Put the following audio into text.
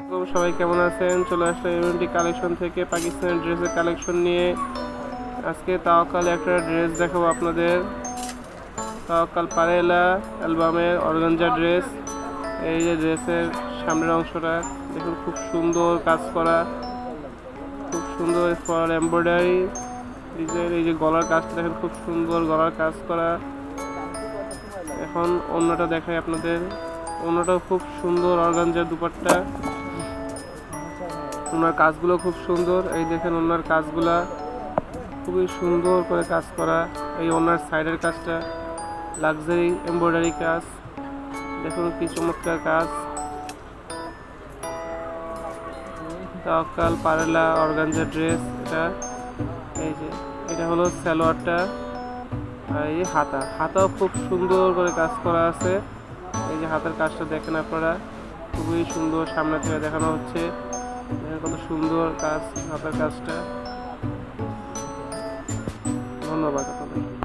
সবাই কেমন আছেন? চলে আসলে ইউনিটি কালেকশন থেকে পাকিস্তানি ড্রেসের কালেকশন নিয়ে। আজকে তাওয়াক্কাল একটা ড্রেস দেখাবো আপনাদের। তাওয়াক্কাল পারেলা অ্যালবামের অর্গানজা ড্রেস। এই যে ড্রেসের সামনের অংশটা দেখুন, খুব সুন্দর কাজ করা, খুব সুন্দর ফর এমব্রয়ডারি ডিজাইন। এই যে গলার কাজটা দেখেন, খুব সুন্দর গলার কাজ করা। এখন অন্যটা দেখাই আপনাদের। অন্যটাও খুব সুন্দর অর্গানজার দুপাট্টা। ওনার কাজগুলো খুব সুন্দর। এই দেখেন ওনার কাজগুলা খুবই সুন্দর করে কাজ করা। এই ওনার সাইডের কাজটা লাক্সারি এমব্রয়ডারি কাজ, দেখুন কি চমৎকার কাজ। তাওয়াক্কাল পারেলা অর্গানজা ড্রেস এটা। এই যে এটা হলো সালোয়ারটা, আর এই হাতাও খুব সুন্দর করে কাজ করা আছে। এই যে হাতের কাজটা দেখেন আপনারা, খুবই সুন্দর। সামনে থেকে দেখানো হচ্ছে, কত সুন্দর কাজ হাতের কাজটা। ধন্যবাদ আপনাদের।